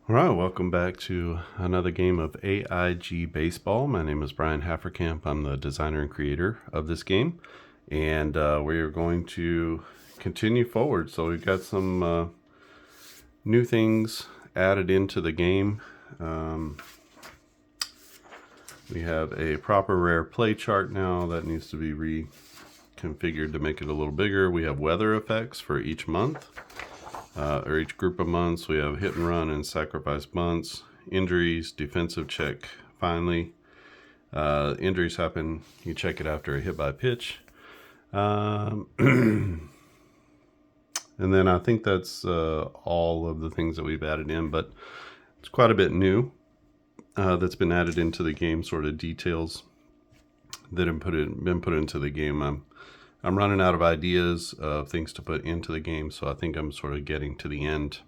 All right, welcome back to another game of AIG Baseball. My name is Brian Hafferkamp. I'm the designer and creator of this game, and we are going to continue forward. So we've got some new things added into the game. We have a proper rare play chart now that needs to be reconfigured to make it a little bigger. We have weather effects for each month. Or each group of months. We have hit and run and sacrifice bunts, injuries, defensive check. Finally, injuries happen. You check it after a hit by pitch. And then I think that's all of the things that we've added in, but it's quite a bit new that's been added into the game, sort of details that have been put into the game. I'm running out of ideas of things to put into the game, so I think I'm sort of getting to the end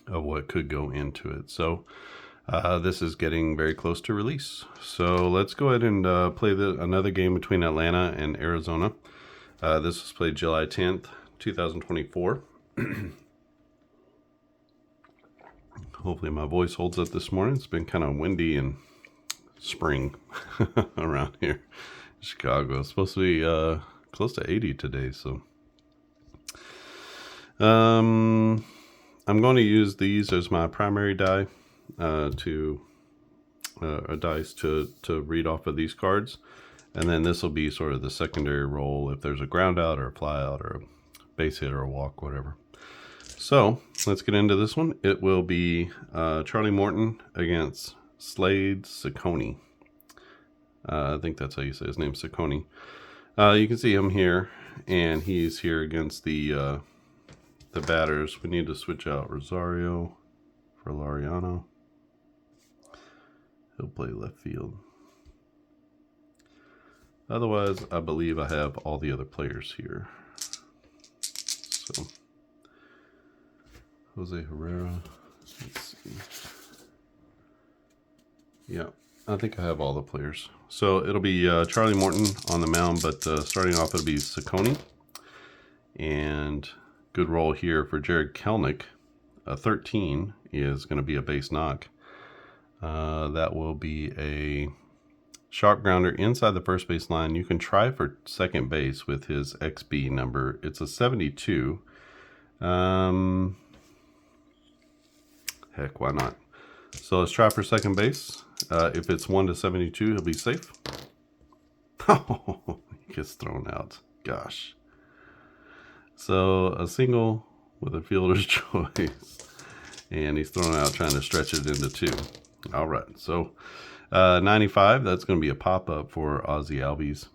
of what could go into it. So this is getting very close to release. So let's go ahead and play another game between Atlanta and Arizona. This was played July 10th, 2024. Hopefully my voice holds up this morning. It's been kind of windy and spring around here. Chicago. It's supposed to be close to 80 today, so I'm going to use these as my primary die dice to read off of these cards, and then this will be sort of the secondary role if there's a ground out or a fly out or a base hit or a walk, whatever. So let's get into this one. It will be Charlie Morton against Slade Ciccone. I think that's how you say his name, Ciccone. You can see him here, and he's here against the batters. We need to switch out Rosario for Laureano. He'll play left field. Otherwise, I believe I have all the other players here. So, Jose Herrera. Let's see. Yeah. I think I have all the players. So it'll be Charlie Morton on the mound, but starting off it'll be Ciccone. And good roll here for Jared Kelenic. 13 is going to be a base knock. That will be a sharp grounder inside the first base line. You can try for second base with his XB number. It's a 72. Heck, why not? So let's try for second base. If it's 1 to 72, he'll be safe. Oh, he gets thrown out. Gosh. So a single with a fielder's choice. And he's thrown out trying to stretch it into 2. All right. So 95, that's going to be a pop-up for Ozzie Albies.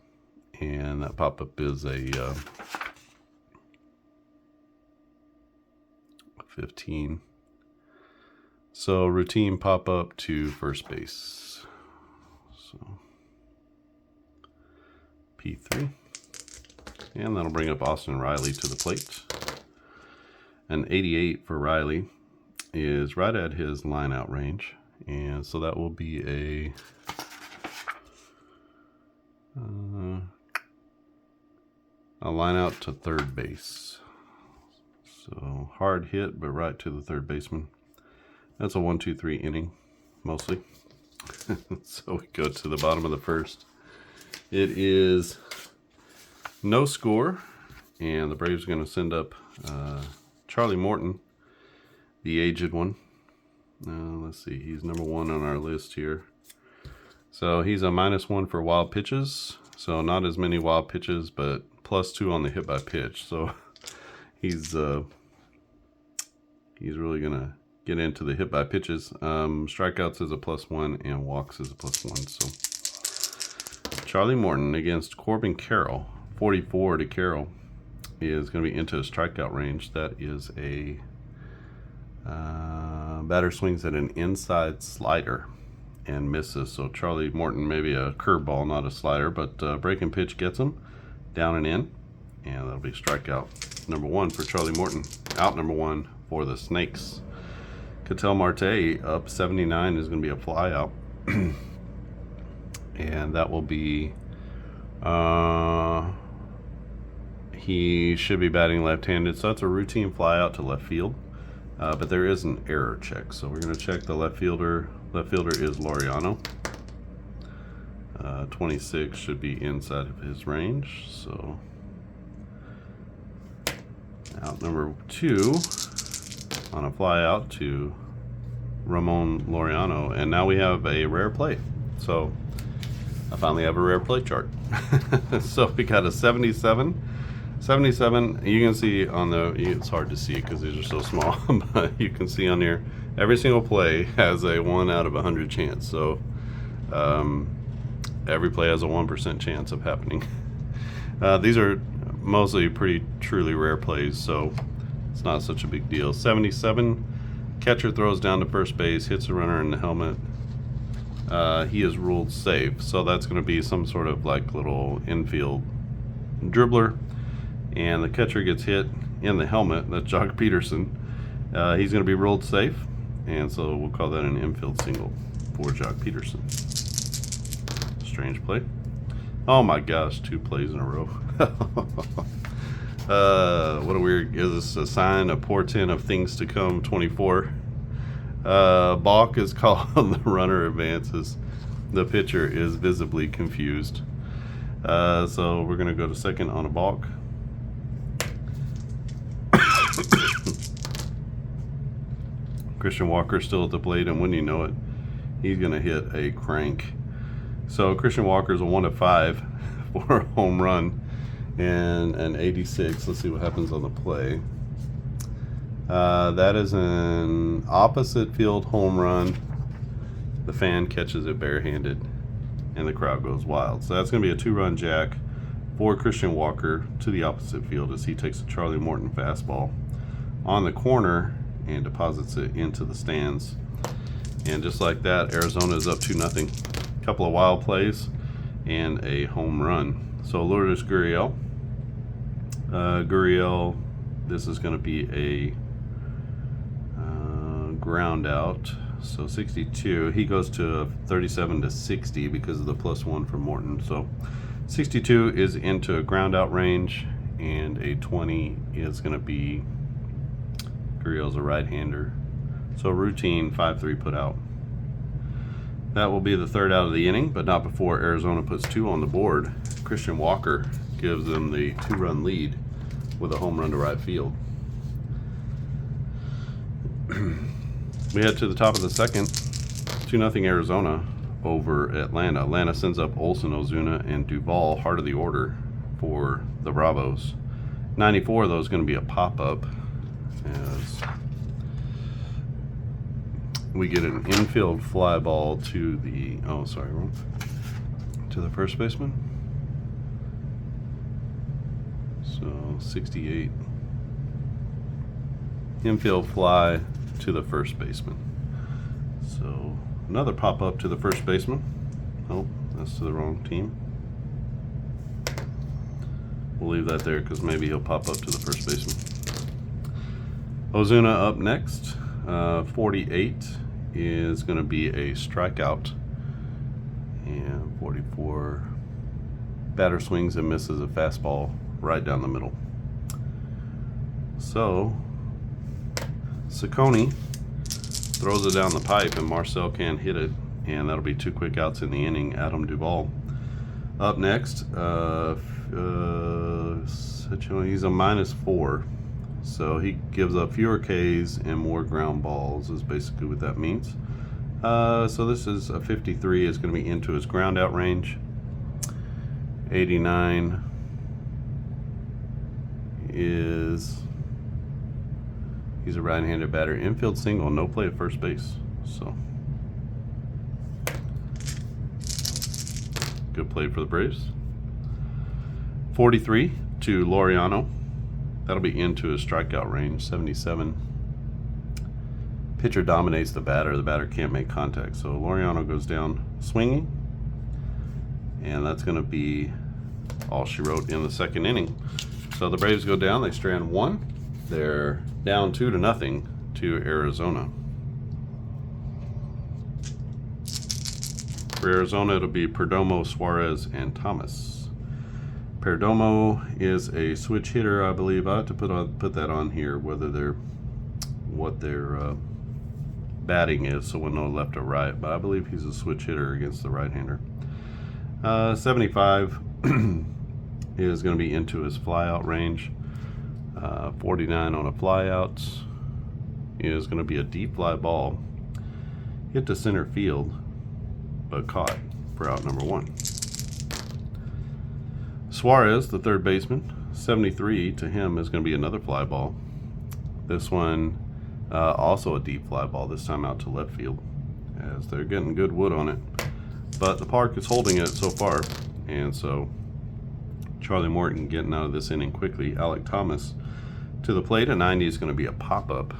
And that pop-up is a 15. So routine pop up to first base. So P3. And that'll bring up Austin Riley to the plate. An 88 for Riley is right at his line out range. And so that will be a line out to third base. So hard hit, but right to the third baseman. That's a 1-2-3 inning, mostly. So we go to the bottom of the first. It is no score, and the Braves are going to send up Charlie Morton, the aged one. Let's see, he's number 1 on our list here. So he's a -1 for wild pitches. So not as many wild pitches, but +2 on the hit by pitch. So he's really going to get into the hit by pitches. Strikeouts is a +1 and walks is a +1. So Charlie Morton against Corbin Carroll. 44 to Carroll is going to be into a strikeout range. That is a batter swings at an inside slider and misses. So Charlie Morton, maybe a curveball, not a slider, but breaking pitch gets him down and in, and that'll be strikeout number 1 for Charlie Morton. Out number 1 for the Snakes. Ketel Marte up 79 is going to be a fly out. And that will be, he should be batting left-handed, so that's a routine fly out to left field. but there is an error check. So we're going to check the left fielder. Left fielder is Laureano. 26 should be inside of his range. So out number 2 on a fly out to Ramon Laureano, and now we have a rare plate. So I finally have a rare plate chart. So we got a 77. You can see on the, it's hard to see because these are so small, but you can see on here every single play has a 1 out of 100 chance. So every play has a 1% chance of happening. These are mostly pretty truly rare plays, so it's not such a big deal. 77, catcher throws down to first base, hits a runner in the helmet. He is ruled safe, so that's going to be some sort of like little infield dribbler, and the catcher gets hit in the helmet. That's Jock Peterson. He's going to be ruled safe, and so we'll call that an infield single for Jock Peterson. Strange play. Oh my gosh, 2 plays in a row. What a weird, is this a sign, a portent of things to come? 24. Balk is called. The runner advances. The pitcher is visibly confused. So we're going to go to second on a balk. Christian Walker still at the plate, and wouldn't you know it, he's going to hit a crank. So Christian Walker is a 1 of 5 for a home run and an 86. Let's see what happens on the play. That is an opposite field home run. The fan catches it barehanded, and the crowd goes wild. So that's going to be a 2-run jack for Christian Walker to the opposite field as he takes a Charlie Morton fastball on the corner and deposits it into the stands. And just like that, Arizona is up 2-0. Couple of wild plays and a home run. So Lourdes Gurriel. This is going to be a ground out. So 62. He goes to 37 to 60 because of the +1 from Morton. So 62 is into a ground out range, and a 20 is going to be Gurriel's a right-hander. So routine 5-3 put out. That will be the 3rd out of the inning, but not before Arizona puts 2 on the board. Christian Walker gives them the 2-run lead with a home run to right field. We head to the top of the second. 2-0 Arizona over Atlanta. Atlanta sends up Olsen, Ozuna, and Duvall, heart of the order for the Bravos. 94 though is going to be a pop-up as we get an infield fly ball to the, to the first baseman. So 68. Infield fly to the first baseman. So another pop up to the first baseman. Oh, that's to the wrong team. We'll leave that there because maybe he'll pop up to the first baseman. Ozuna up next. 48 is going to be a strikeout, and 44 batter swings and misses a fastball right down the middle. So Ciccone throws it down the pipe, and Marcel can't hit it, and that'll be 2 quick outs in the inning. Adam Duvall up next. He's a -4. So he gives up fewer Ks and more ground balls is basically what that means. So this is a 53 is going to be into his ground out range. 89 is, he's a right-handed batter. Infield single, no play at first base. So good play for the Braves. 43 to Laureano. That'll be into his strikeout range. 77. Pitcher dominates the batter. The batter can't make contact. So Laureano goes down swinging. And that's going to be all she wrote in the second inning. So the Braves go down. They strand 1. They're down 2-0 to Arizona. For Arizona, it'll be Perdomo, Suarez, and Thomas. Perdomo is a switch hitter, I believe. I have to put that on here, whether they're what their batting is, so we'll know left or right. But I believe he's a switch hitter against the right-hander. 75 is going to be into his flyout range. 49 on a flyout is going to be a deep fly ball. Hit to center field, but caught for out number 1. Suarez, the third baseman, 73 to him is going to be another fly ball. This one also a deep fly ball, this time out to left field, as they're getting good wood on it. But the park is holding it so far, and so Charlie Morton getting out of this inning quickly. Alec Thomas to the plate. A 90 is going to be a pop-up.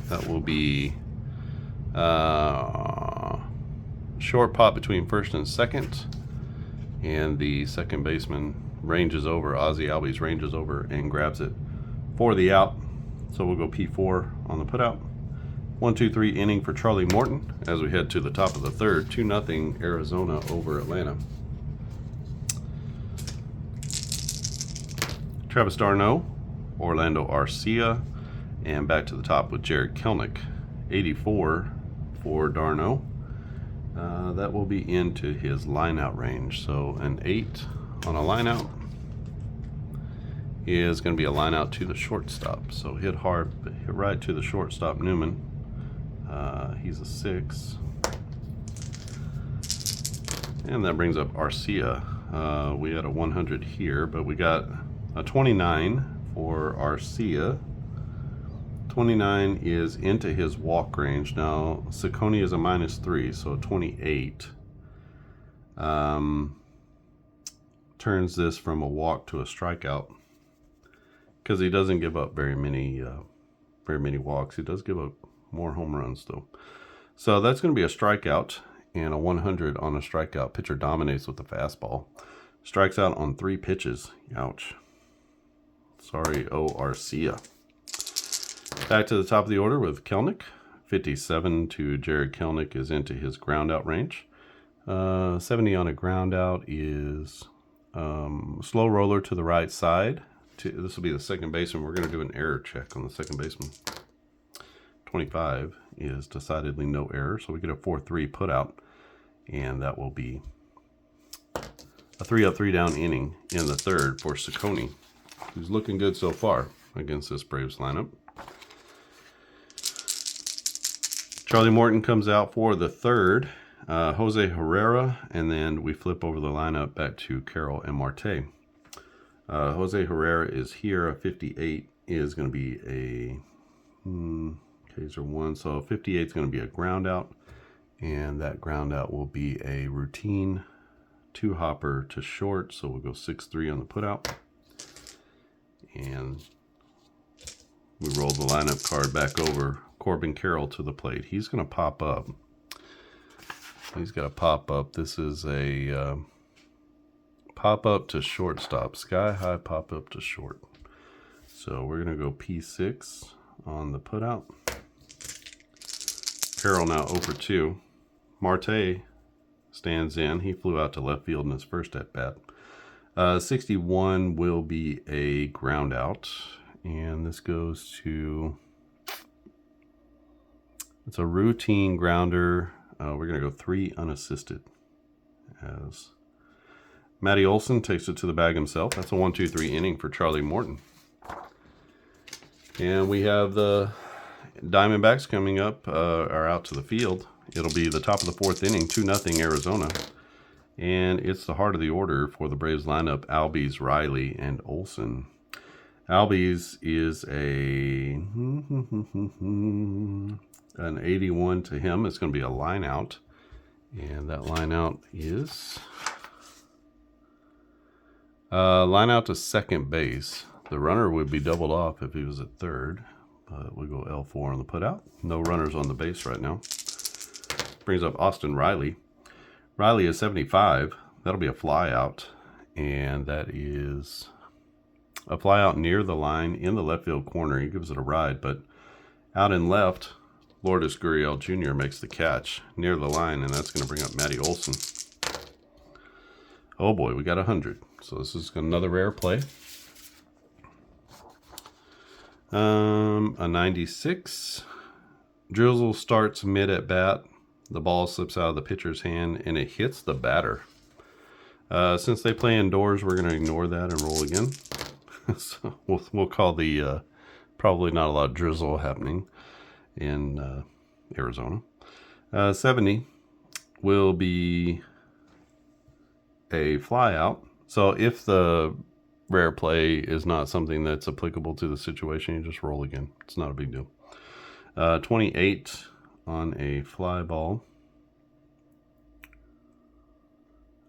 That will be short pop between first and second, and the second baseman ranges over. Ozzie Albies ranges over and grabs it for the out. So we'll go P4 on the putout. 1-2-3 inning for Charlie Morton as we head to the top of the third. 2-0 Arizona over Atlanta. Travis d'Arnaud, Orlando Arcia, and back to the top with Jared Kelenic. 84 for d'Arnaud. That will be into his lineout range. So an 8 on a lineout is going to be a lineout to the shortstop. So hit hard, hit right to the shortstop, Newman. He's a 6. And that brings up Arcia. We had a 100 here, but we got a 29 for Arcia. 29 is into his walk range. Now, Ciccone is a -3, so 28 turns this from a walk to a strikeout, because he doesn't give up very many walks. He does give up more home runs, though. So that's going to be a strikeout, and a 100 on a strikeout. Pitcher dominates with the fastball. Strikes out on 3 pitches. Ouch. Sorry, Arcia. Back to the top of the order with Kelenic. 57 to Jared Kelenic is into his ground out range. 70 on a ground out is slow roller to the right side. This will be the second baseman. We're going to do an error check on the second baseman. 25 is decidedly no error, so we get a 4-3 put out, and that will be a 3-up, 3-down inning in the third for Ciccone, who's looking good so far against this Braves lineup. Charlie Morton comes out for the third. Jose Herrera, and then we flip over the lineup back to Carroll and Marte. Jose Herrera is here. A 58 is going to be a K's are 1, so 58 is going to be a ground out, and that ground out will be a routine 2-hopper to short, so we'll go 6-3 on the putout. And we roll the lineup card back over. Corbin Carroll to the plate. He's going to pop up. He's got to pop up. This is a pop up to shortstop. Sky high pop up to short. So we're going to go P6 on the putout. Carroll now 0-for-2. Marte stands in. He flew out to left field in his first at bat. 61 will be a ground out, and this goes to, it's a routine grounder. We're going to go 3 unassisted, as Matty Olson takes it to the bag himself. That's a 1-2-3 inning for Charlie Morton. And we have the Diamondbacks coming up, are out to the field. It'll be the top of the 4th inning, 2-0 Arizona. And it's the heart of the order for the Braves lineup: Albies, Riley, and Olson. Albies is an 81 to him. It's going to be a line out. And that line out is line out to second base. The runner would be doubled off if he was at third. But we'll go L4 on the putout. No runners on the base right now. Brings up Austin Riley. Riley is 75. That'll be a fly out. And that is a fly out near the line in the left field corner. He gives it a ride, but out in left, Lourdes Gurriel Jr. makes the catch near the line, and that's going to bring up Matty Olson. Oh boy, we got 100. So this is another rare play. A 96. Drizzle starts mid at bat. The ball slips out of the pitcher's hand and it hits the batter. Since they play indoors, we're going to ignore that and roll again. So we'll call the probably not a lot of drizzle happening in Arizona. 70 will be a fly out. So if the rare play is not something that's applicable to the situation, you just roll again. It's not a big deal. 28 on a fly ball.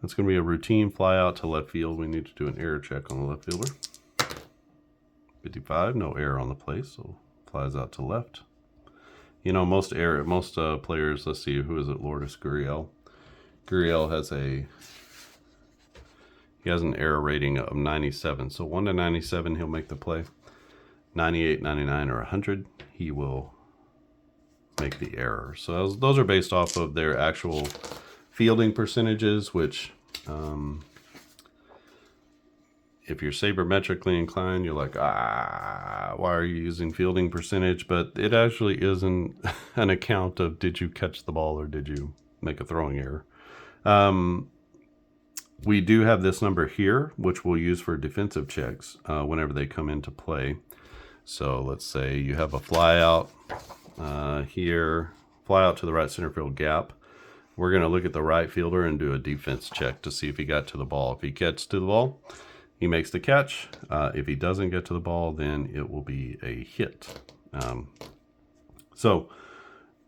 That's going to be a routine fly out to left field. We need to do an error check on the left fielder. 55, no error on the play, so flies out to left. You know, most players, let's see, who is it? Lourdes Gurriel. Gurriel has an error rating of 97. So 1 to 97, he'll make the play. 98, 99, or 100, he will make the error. So those are based off of their actual fielding percentages, which if you're sabermetrically inclined, you're like, why are you using fielding percentage? But it actually isn't an account of did you catch the ball or did you make a throwing error. We do have this number here, which we'll use for defensive checks whenever they come into play. So let's say you have a fly out here, fly out to the right center field gap. We're going to look at the right fielder and do a defense check to see if he got to the ball. If he gets to the ball, he makes the catch. If he doesn't get to the ball, then it will be a hit. So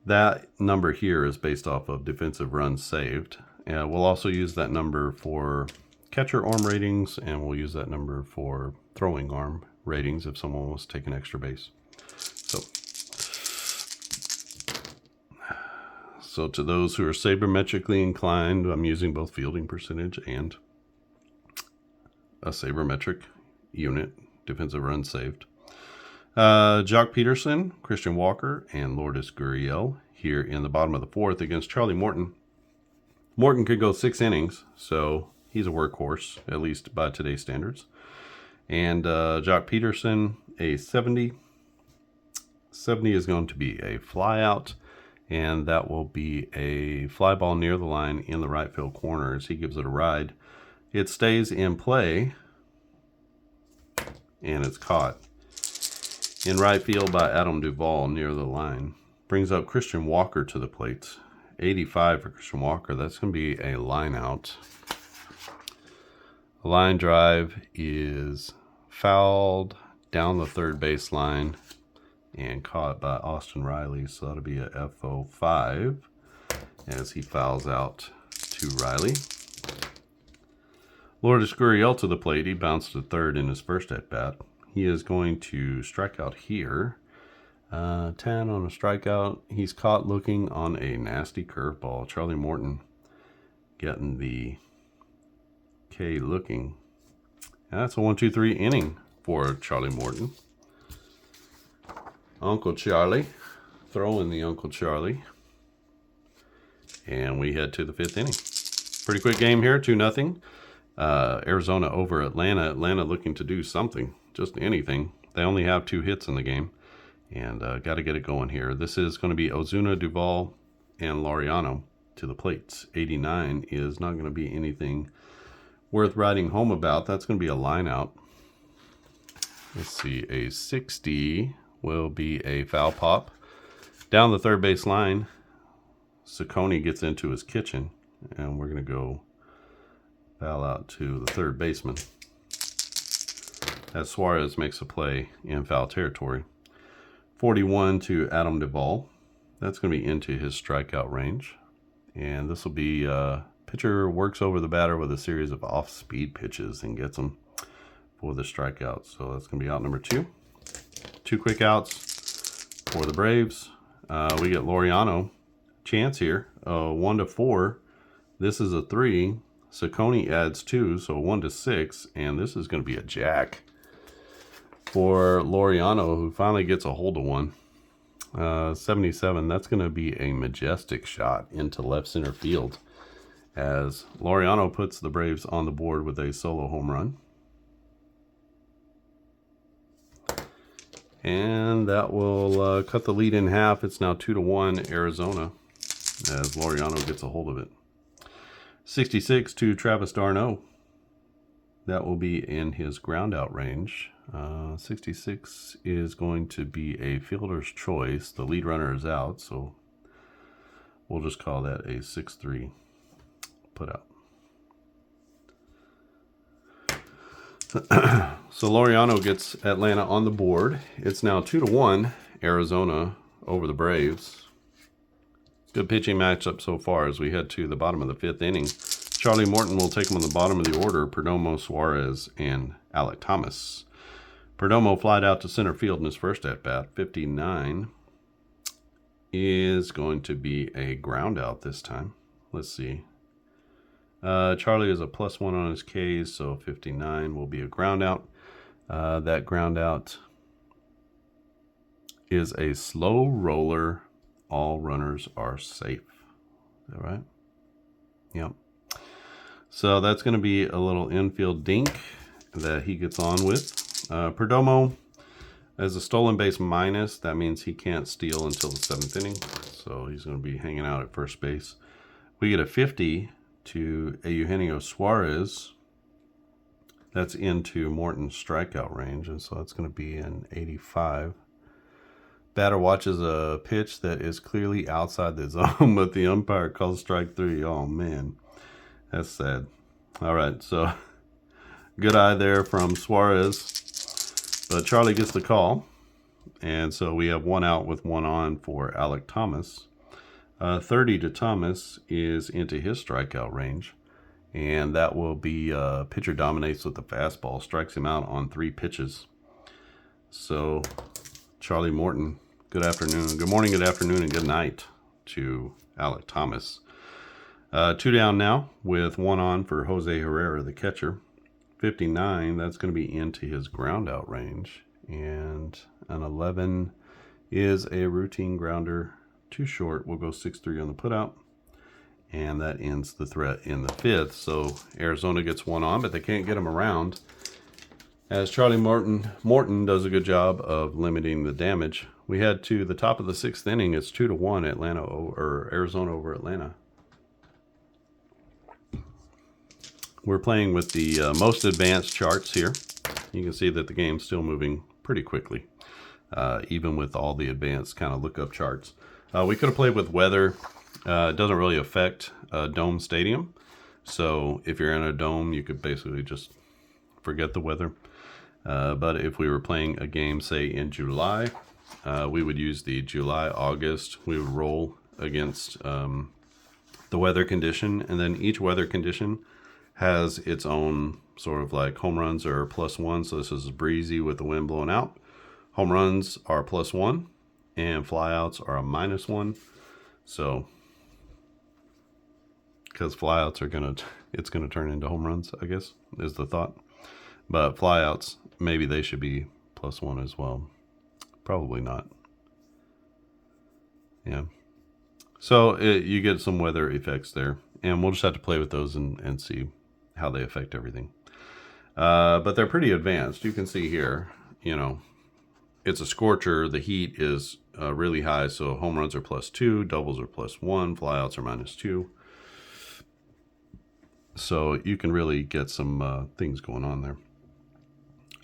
that number here is based off of defensive runs saved. We'll also use that number for catcher arm ratings, and we'll use that number for throwing arm ratings if someone was taking extra base. So to those who are sabermetrically inclined, I'm using both fielding percentage and a sabermetric unit, defensive runs saved. Jock Peterson, Christian Walker, and Lourdes Gurriel here in the bottom of the fourth against Charlie Morton. Morton could go 6 innings, so he's a workhorse, at least by today's standards. And Jock Peterson, a 70. 70 is going to be a fly out, and that will be a fly ball near the line in the right field corner as he gives it a ride. It stays in play, and it's caught in right field by Adam Duvall near the line. Brings up Christian Walker to the plate. 85 for Christian Walker. That's going to be a line out. A line drive is fouled down the third base line and caught by Austin Riley. So that'll be a FO5 as he fouls out to Riley. Lourdes Gurriel to the plate. He bounced to third in his first at bat. He is going to strike out here. 10 on a strikeout. He's caught looking on a nasty curveball. Charlie Morton getting the K looking. And that's a 1-2-3 inning for Charlie Morton. Uncle Charlie throwing the Uncle Charlie. And we head to the 5th inning. Pretty quick game here, 2-0. Arizona over Atlanta. Atlanta looking to do something, just anything. They only have 2 hits in the game. And got to get it going here. This is going to be Ozuna, Duvall, and Laureano to the plates. 89 is not going to be anything worth writing home about. That's going to be a line out. Let's see. A 60 will be a foul pop. Down the third base line, Ciccone gets into his kitchen. And we're going to go foul out to the third baseman as Suarez makes a play in foul territory. 41 to Adam Duvall. That's going to be into his strikeout range. And this will be pitcher works over the batter with a series of off-speed pitches and gets him for the strikeout. So that's going to be out number 2. 2 quick outs for the Braves. We get Laureano. Chance here. 1 to 4. This is a 3. Ciccone adds 2, so 1 to 6. And this is going to be a jack for Laureano, who finally gets a hold of one. 77, that's going to be a majestic shot into left center field as Laureano puts the Braves on the board with a solo home run. And that will cut the lead in half. It's now 2-1 Arizona as Laureano gets a hold of it. 66 to Travis d'Arnaud. That will be in his ground out range. 66 is going to be a fielder's choice. The lead runner is out, so we'll just call that a 6-3 put out. So Laureano gets Atlanta on the board. It's now 2-1 Arizona over the Braves. Good pitching matchup so far as we head to the bottom of the 5th inning. Charlie Morton will take him on the bottom of the order. Perdomo, Suarez, and Alek Thomas. Perdomo flied out to center field in his first at-bat. 59 is going to be a ground out this time. Let's see. Charlie is a +1 on his Ks, so 59 will be a ground out. That ground out is a slow roller. All runners are safe. Is that right? Yep. So that's going to be a little infield dink that he gets on with. Perdomo as a stolen base minus. That means he can't steal until the 7th inning. So he's going to be hanging out at first base. We get a 50 to Eugenio Suarez. That's into Morton's strikeout range. And so that's going to be an 85. Batter watches a pitch that is clearly outside the zone, but the umpire calls strike 3. Oh, man. That's sad. All right, so good eye there from Suarez. But Charlie gets the call. And so we have 1 out with 1 on for Alek Thomas. 30 to Thomas is into his strikeout range. And that will be pitcher dominates with the fastball. Strikes him out on 3 pitches. So Charlie Morton, good afternoon. Good morning, good afternoon, and good night to Alek Thomas. 2 down now with 1 on for Jose Herrera, the catcher. 59, that's going to be into his ground out range. And an 11 is a routine grounder. Too short. We'll go 6-3 on the putout. And that ends the threat in the 5th. So Arizona gets 1 on, but they can't get him around. As Charlie Morton does a good job of limiting the damage. We head to the top of the 6th inning. It's 2-1 Arizona over Atlanta. We're playing with the most advanced charts here. You can see that the game's still moving pretty quickly, even with all the advanced kind of lookup charts. We could have played with weather. It doesn't really affect a dome stadium. So if you're in a dome, you could basically just forget the weather. But if we were playing a game, say in July, we would use the July, August. We would roll against the weather condition. And then each weather condition has its own sort of like home runs are +1. So this is breezy with the wind blowing out. Home runs are +1 and flyouts are a -1. So because flyouts are it's gonna turn into home runs, I guess, is the thought. But flyouts, maybe they should be +1 as well. Probably not. Yeah. So you get some weather effects there, and we'll just have to play with those and see how they affect everything. But they're pretty advanced. You can see here, it's a scorcher. The heat is really high, so home runs are +2, doubles are +1, flyouts are -2. So you can really get some things going on there.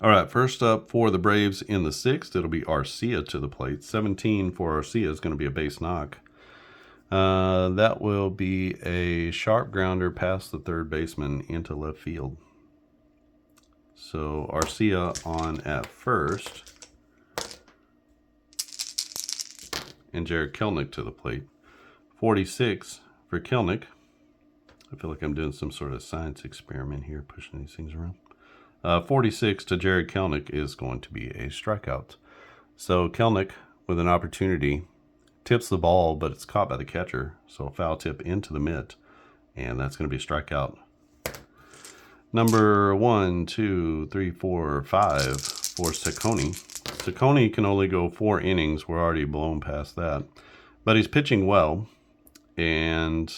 All right, first up for the Braves in the 6th, it'll be Arcia to the plate. 17 for Arcia is going to be a base knock. That will be a sharp grounder past the third baseman into left field. So Arcia on at first. And Jared Kelenic to the plate. 46 for Kelenic. I feel like I'm doing some sort of science experiment here, pushing these things around. 46 to Jared Kelenic is going to be a strikeout. So Kelenic, with an opportunity, tips the ball, but it's caught by the catcher. So a foul tip into the mitt, and that's going to be a strikeout. Number 1, 2, 3, 4, 5 for Ciccone. Ciccone can only go 4 innings. We're already blown past that. But he's pitching well, and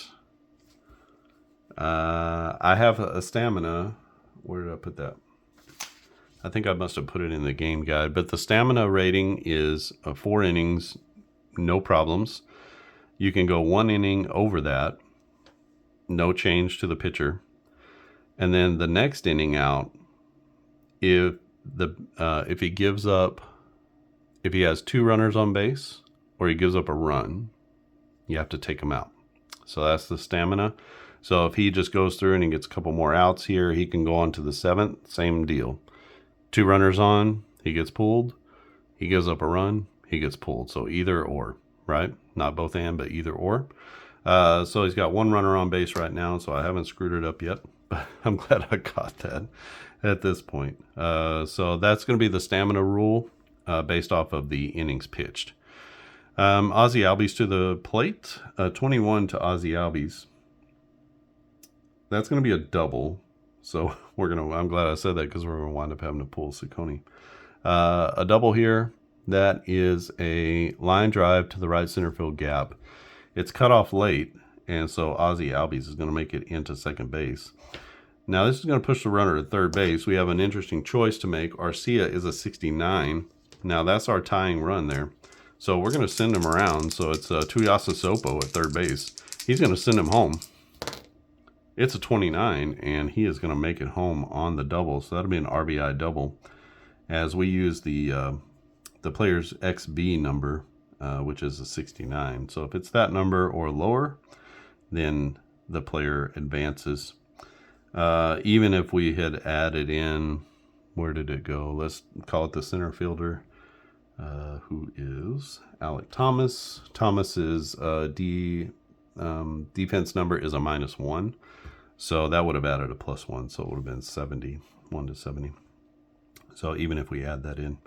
I have a stamina. Where did I put that? I think I must have put it in the game guide, but the stamina rating is 4 innings, no problems. You can go 1 inning over that, no change to the pitcher. And then the next inning out, if he gives up, if he has 2 runners on base or he gives up a run, you have to take him out. So that's the stamina. So if he just goes through and he gets a couple more outs here, he can go on to the 7th, same deal. 2 runners on, he gets pulled. He gives up a run, he gets pulled. So either or, right? Not both and, but either or. So he's got 1 runner on base right now, so I haven't screwed it up yet. But I'm glad I got that at this point. So that's going to be the stamina rule based off of the innings pitched. Ozzie Albies to the plate. 21 to Ozzie Albies. That's going to be a double. So I'm glad I said that because we're going to wind up having to pull Ciccone. A double here. That is a line drive to the right center field gap. It's cut off late, and so Ozzie Albies is going to make it into second base. Now this is going to push the runner to third base. We have an interesting choice to make. Arcia is a 69. Now that's our tying run there. So we're going to send him around. So it's Tuyasa Sopo at third base. He's going to send him home. It's a 29, and he is going to make it home on the double. So that'll be an RBI double, as we use the player's XB number, which is a 69. So if it's that number or lower, then the player advances. Even if we had added in, where did it go? Let's call it the center fielder, who is Alec Thomas. Thomas's defense number is a -1. So that would have added a +1. So it would have been 70, 1 to 70. So even if we add that in,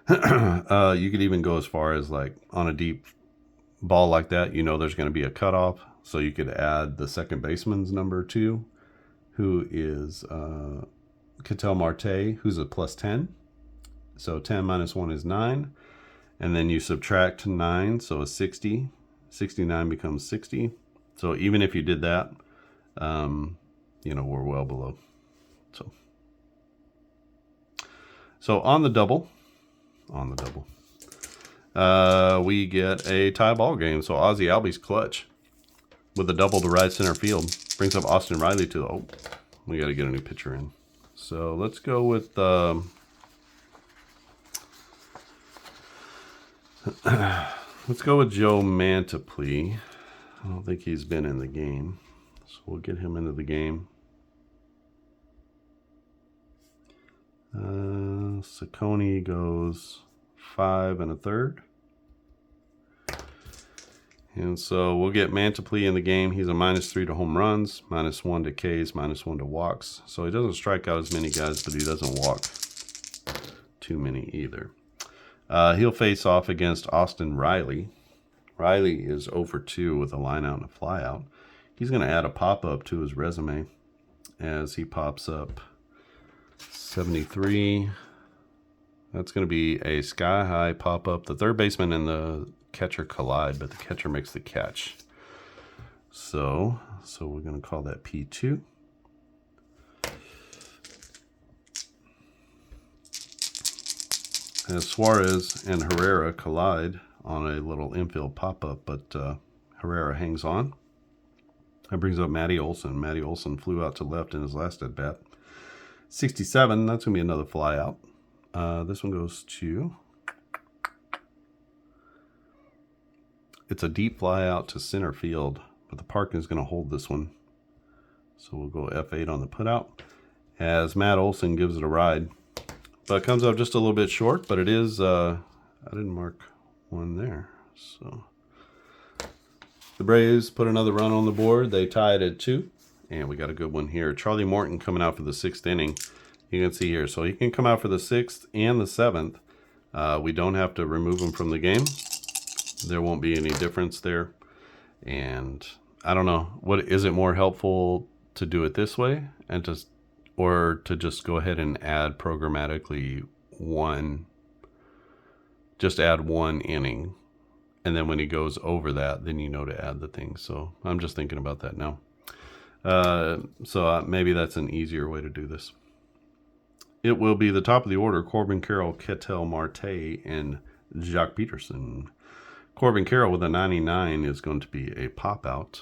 you could even go as far as like on a deep ball like that, there's going to be a cutoff. So you could add the second baseman's number 2, who is Ketel Marte, who's a +10. So 10 minus 1 is 9. And then you subtract 9, so a 60. 69 becomes 60. So even if you did that, we're well below. So on the double, we get a tie ball game. So Ozzie Albies clutch with a double to right center field. Brings up Austin Riley to the, we got to get a new pitcher in. So let's go with, let's go with Joe Mantiply. I don't think he's been in the game, so we'll get him into the game. Ciccone goes 5 1/3. And so we'll get Mantiply in the game. He's a -3 to home runs, -1 to Ks, -1 to walks. So he doesn't strike out as many guys, but he doesn't walk too many either. He'll face off against Austin Riley. Riley is 0 for 2 with a line out and a fly out. He's going to add a pop-up to his resume as he pops up 73. That's going to be a sky-high pop-up. The third baseman and the catcher collide, but the catcher makes the catch. So we're going to call that P2. As Suarez and Herrera collide on a little infield pop-up, but Herrera hangs on. That brings up Matty Olson. Matty Olson flew out to left in his last at-bat. 67, that's going to be another fly out. This one goes to... It's a deep fly out to center field, but the park is going to hold this one. So we'll go F8 on the putout as Matt Olson gives it a ride. But it comes up just a little bit short, but it is, I didn't mark one there. So the Braves put another run on the board. They tied at 2, and we got a good one here. Charlie Morton coming out for the 6th inning. You can see here. So he can come out for the 6th and the 7th. We don't have to remove him from the game. There won't be any difference there. And I don't know, what is it more helpful to do it this way or to just go ahead and add programmatically just add 1 inning, and then when he goes over that, then to add the thing. So I'm just thinking about that now. So maybe that's an easier way to do this. it will be the top of the order: Corbin Carroll, Ketel Marte, and Jock Peterson. Corbin Carroll with a 99 is going to be a pop-out.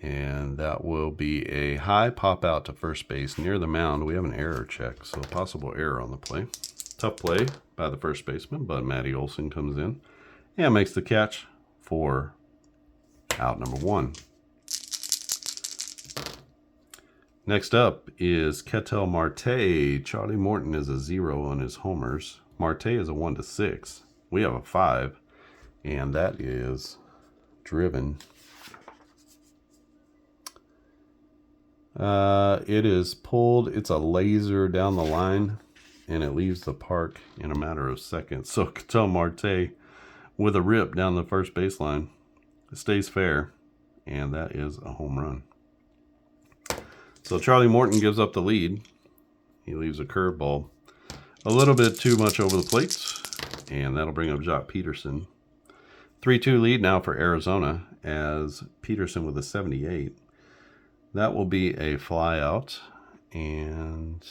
And that will be a high pop-out to first base near the mound. We have an error check, so possible error on the play. Tough play by the first baseman, but Matty Olson comes in and makes the catch for out number 1. Next up is Ketel Marte. Charlie Morton is a 0 on his homers. Marte is a 1 to 6. We have a 5, and that is driven. It is pulled. It's a laser down the line, and it leaves the park in a matter of seconds. So Ketel Marte with a rip down the first baseline. It stays fair, and that is a home run. So Charlie Morton gives up the lead. He leaves a curveball a little bit too much over the plate, and that'll bring up Jock Peterson. 3-2 lead now for Arizona as Peterson with a 78. That will be a fly out and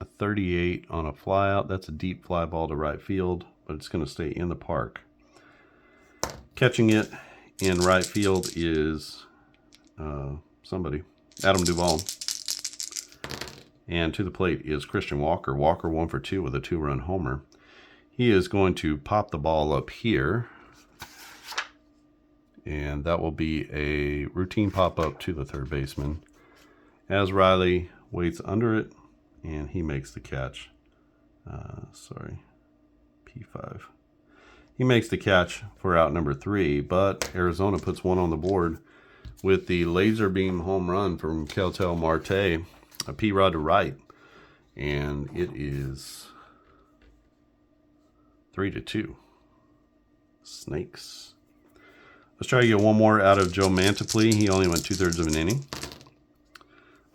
a 38 on a fly out. That's a deep fly ball to right field, but it's going to stay in the park. Catching it in right field is somebody, Adam Duvall. And to the plate is Christian Walker. Walker 1 for 2 with a 2-run homer. He is going to pop the ball up here. And that will be a routine pop-up to the third baseman as Riley waits under it, and he makes the catch. P5. He makes the catch for out number 3, but Arizona puts one on the board with the laser beam home run from Ketel Marte, a P-rod to right, and it is 3-2. Snakes. Let's try to get one more out of Joe Mantiply. He only went 2/3 of an inning.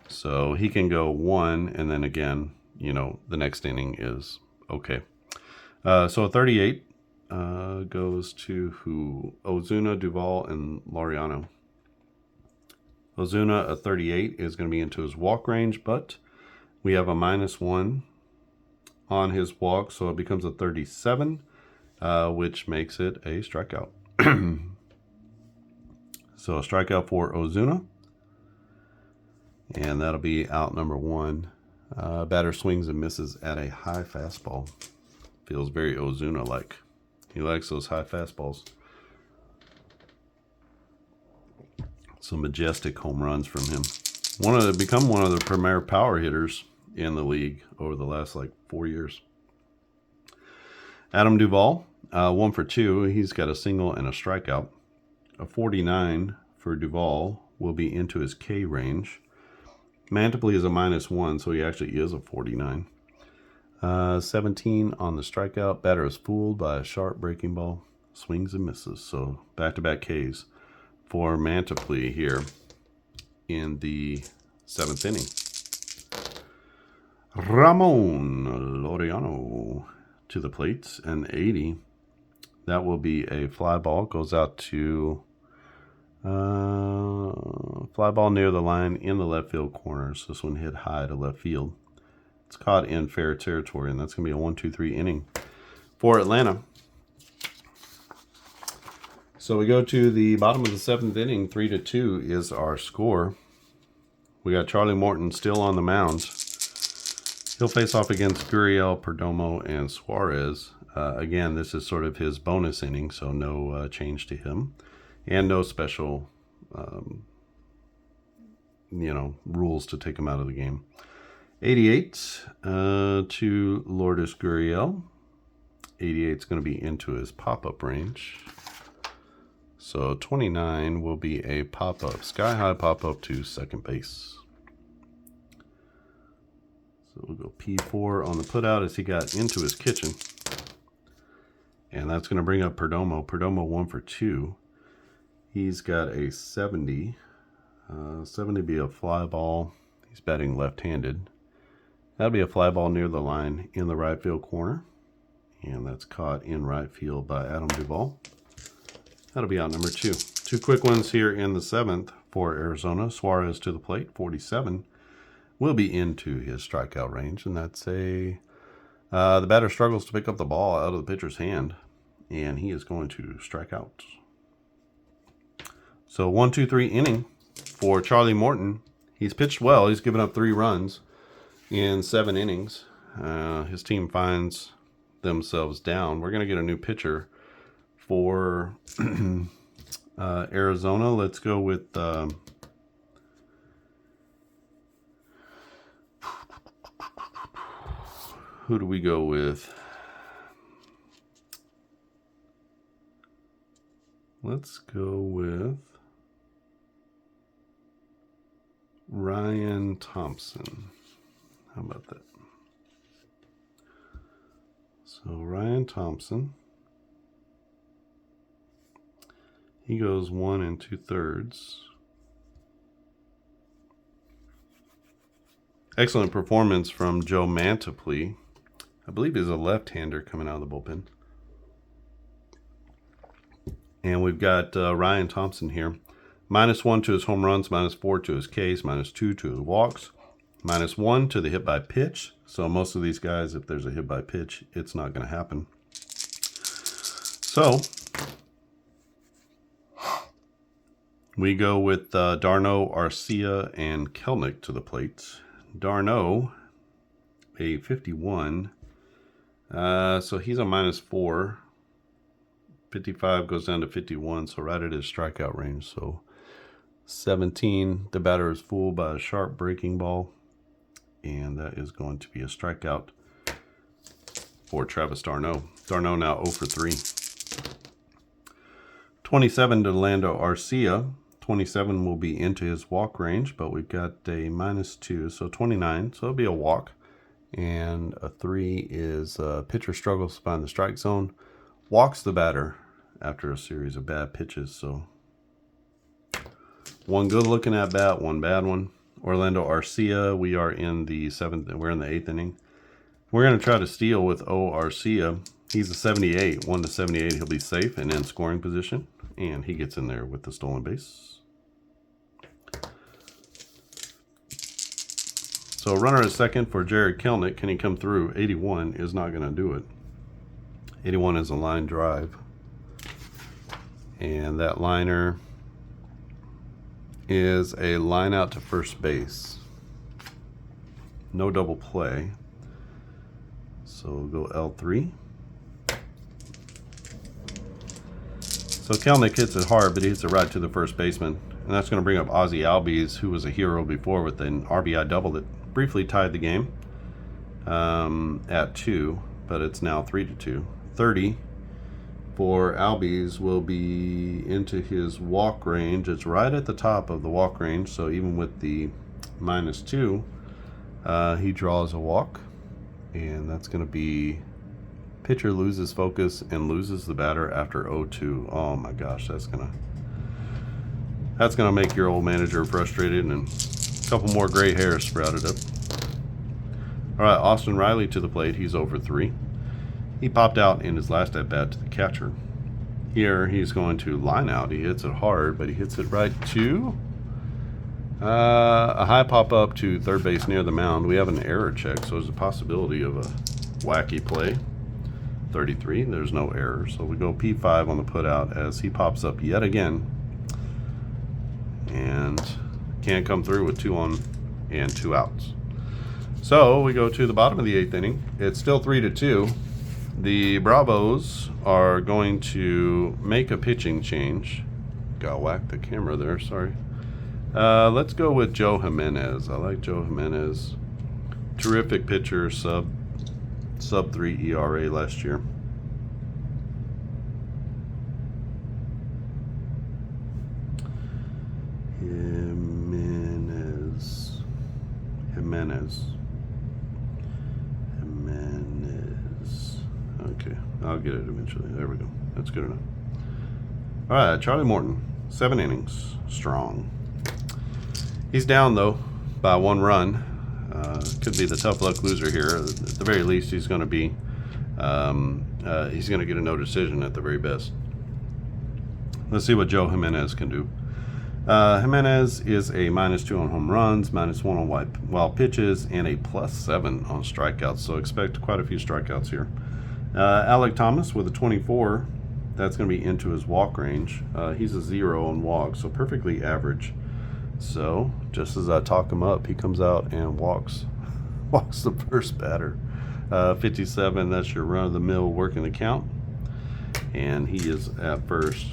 So he can go 1, and then again, the next inning is okay. So a 38 goes to who? Ozuna, Duvall, and Laureano. Ozuna, a 38, is going to be into his walk range, but we have a -1 on his walk, so it becomes a 37, which makes it a strikeout. So a strikeout for Ozuna, and that'll be out number 1. Batter swings and misses at a high fastball. Feels very Ozuna-like. He likes those high fastballs. Some majestic home runs from him. Become one of the premier power hitters in the league over the last 4 years. Adam Duvall, 1 for 2. He's got a single and a strikeout. A 49 for Duvall will be into his K range. Mantiply is a -1, so he actually is a 49. 17 on the strikeout. Batter is fooled by a sharp breaking ball. Swings and misses. So back-to-back Ks for Mantiply here in the 7th inning. Ramon Laureano to the plate, an 80. That will be a fly ball. Goes out to fly ball near the line in the left field corner. So this one hit high to left field. It's caught in fair territory, and that's going to be a 1-2-3 inning for Atlanta. So we go to the bottom of the 7th inning. 3-2 is our score. We got Charlie Morton still on the mound. He'll face off against Gurriel, Perdomo, and Suarez. Again, this is sort of his bonus inning, so no change to him. And no special, rules to take him out of the game. 88 to Lourdes Gurriel. 88 is going to be into his pop-up range. So 29 will be a pop-up, sky-high pop-up to second base. So we'll go P4 on the put-out as he got into his kitchen. And that's going to bring up Perdomo. Perdomo 1 for 2. He's got a 70. 70 be a fly ball. He's batting left-handed. That'll be a fly ball near the line in the right field corner. And that's caught in right field by Adam Duvall. That'll be out number 2. 2 quick ones here in the 7th for Arizona. Suarez to the plate, 47. will be into his strikeout range, and that's the batter struggles to pick up the ball out of the pitcher's hand, and he is going to strike out. So 1-2-3 inning for Charlie Morton. He's pitched well. He's given up 3 runs in 7 innings. His team finds themselves down. We're going to get a new pitcher for Arizona. Let's go with who do we go with? Let's go with Ryan Thompson. How about that? So Ryan Thompson, he goes 1 2/3. Excellent performance from Joe Mantiply. I believe he's a left-hander coming out of the bullpen. And we've got Ryan Thompson here. -1 to his home runs, -4 to his Ks, -2 to his walks, -1 to the hit by pitch. So most of these guys, if there's a hit by pitch, it's not going to happen. So we go with d'Arnaud, Arcia, and Kelenic to the plate. d'Arnaud, a 51. So he's a -4. 55 goes down to 51, so right at his strikeout range. So 17, the batter is fooled by a sharp breaking ball, and that is going to be a strikeout for Travis d'Arnaud. d'Arnaud now 0 for 3. 27 to Lando Arcia. 27 will be into his walk range, but we've got a -2, so 29. So it'll be a walk. And a 3 is pitcher struggles to find the strike zone. Walks the batter after a series of bad pitches. So one good looking at bat, one bad one. Orlando Arcia, we are in the 7th, we're in the 8th inning. We're going to try to steal with O. Arcia. He's a 78, 1 to 78. He'll be safe and in scoring position, and he gets in there with the stolen base. So runner at second for Jared Kelenic. Can he come through? 81 is not going to do it. 81 is a line drive. And that liner is a line out to first base. No double play. So we'll go L3. So Kelenic hits it hard, but he hits it right to the first baseman. And that's going to bring up Ozzie Albies, who was a hero before with an RBI double that briefly tied the game at 2, but it's now 3-2. 30 for Albies will be into his walk range. It's right at the top of the walk range, so even with the -2, he draws a walk, and that's going to be pitcher loses focus and loses the batter after 0-2. Oh my gosh, that's gonna make your old manager frustrated, and a couple more gray hairs sprouted up. All right, Austin Riley to the plate. He's 0 for 3. He popped out in his last at bat to the catcher. Here he's going to line out. He hits it hard, but he hits it right to a high pop up to third base near the mound. We have an error check, so there's a possibility of a wacky play. 33, there's no error, so we go P5 on the put out as he pops up yet again and can't come through with 2 on and 2 outs. So we go to the bottom of the 8th inning. It's still 3-2. The Bravos are going to make a pitching change. Got whacked the camera there, sorry. Let's go with Joe Jimenez. I like Joe Jimenez. Terrific pitcher, sub 3 ERA last year. Jimenez. Okay, I'll get it eventually. There we go. That's good enough. All right, Charlie Morton, 7 innings, strong. He's down though by 1 run. Could be the tough luck loser here. At the very least, he's going to be he's going to get a no decision at the very best. Let's see what Joe Jimenez can do. Jimenez is a -2 on home runs, -1 on wild pitches, and a +7 on strikeouts. So expect quite a few strikeouts here. Alec Thomas with a 24. That's going to be into his walk range. He's a 0 on walks, so perfectly average. So just as I talk him up, he comes out and walks the first batter. 57, that's your run-of-the-mill working account. And he is at first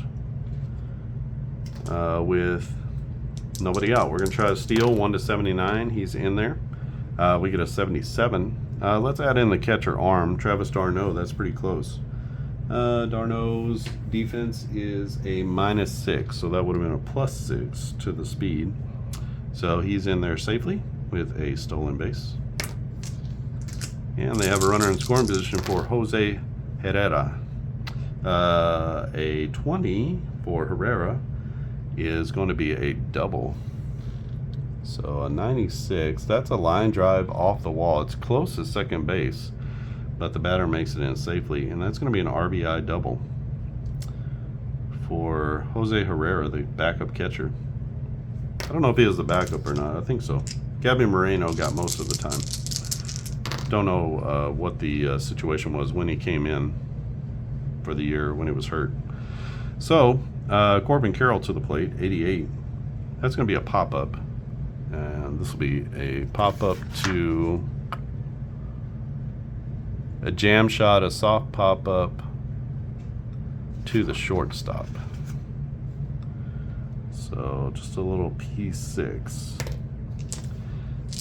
with nobody out. We're going to try to steal 1 to 79. He's in there. We get a 77. Let's add in the catcher arm, Travis d'Arnaud. That's pretty close. d'Arnaud's defense is a -6, so that would have been a +6 to the speed. So he's in there safely with a stolen base. And they have a runner in scoring position for Jose Herrera. A 20 for Herrera is going to be a double. So a 96, that's a line drive off the wall. It's close to second base, but the batter makes it in safely, and that's going to be an RBI double for Jose Herrera, the backup catcher. I don't know if he is the backup or not. I think so. Gabby Moreno got most of the time. Don't know what the situation was when he came in for the year when he was hurt. So Corbin Carroll to the plate, 88. That's going to be a pop-up. And this will be a pop-up to a jam shot, a soft pop-up to the shortstop. So just a little P6.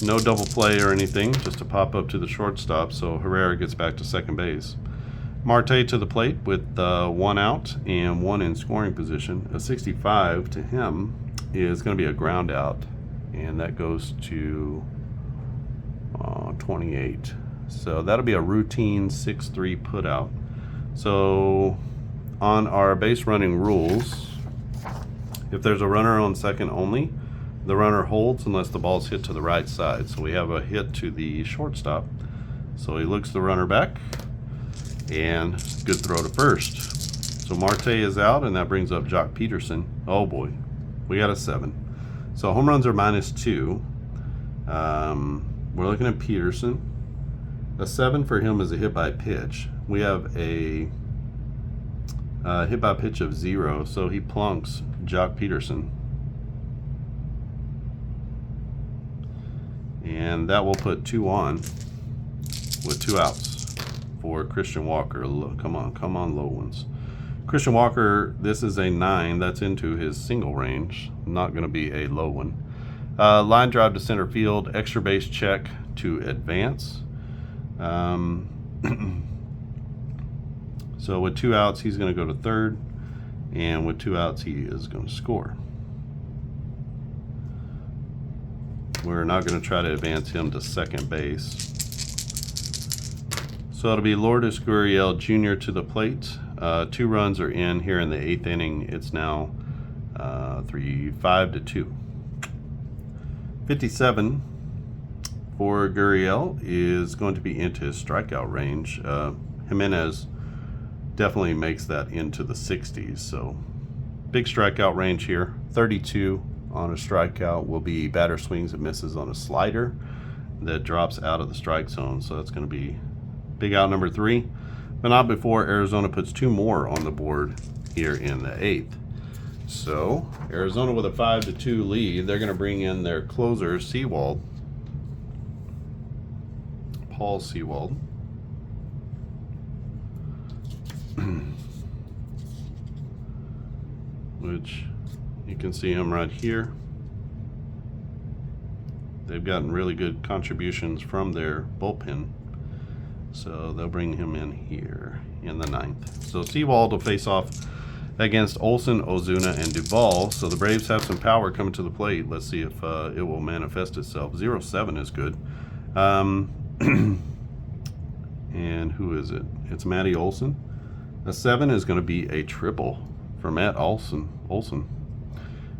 No double play or anything, just a pop-up to the shortstop, so Herrera gets back to second base. Marte to the plate with 1 out and 1 in scoring position. A 65 to him is going to be a ground out, and that goes to 28. So that'll be a routine 6-3 put out. So on our base running rules, if there's a runner on second only, the runner holds unless the ball's hit to the right side. So we have a hit to the shortstop. So he looks the runner back, and good throw to first. So Marte is out, and that brings up Jock Peterson. Oh boy, we got a 7. So home runs are -2. We're looking at Peterson. A 7 for him is a hit by pitch. We have a hit by pitch of 0, so he plunks Jock Peterson. And that will put 2 on with 2 outs for Christian Walker. Come on, low ones. Christian Walker, this is a 9. That's into his single range. Not going to be a low one. Line drive to center field. Extra base check to advance. So with 2 outs, he's going to go to third. And with 2 outs, he is going to score. We're not going to try to advance him to second base. So it'll be Lourdes Gurriel Jr. to the plate. 2 runs are in here in the 8th inning. It's now 5-2. 57 for Gurriel is going to be into his strikeout range. Jimenez definitely makes that into the 60s. So big strikeout range here. 32 on a strikeout will be batter swings and misses on a slider that drops out of the strike zone. So that's going to be big out number 3. But not before Arizona puts 2 more on the board here in the 8th. So Arizona with a 5-2 lead. They're going to bring in their closer, Sewald. Paul Sewald. Which you can see him right here. They've gotten really good contributions from their bullpen. So they'll bring him in here in the 9th. So Sewald will face off against Olsen, Ozuna, and Duvall. So the Braves have some power coming to the plate. Let's see if it will manifest itself. 0-7 is good. And who is it? It's Matty Olson. A 7 is going to be a triple for Matt Olson.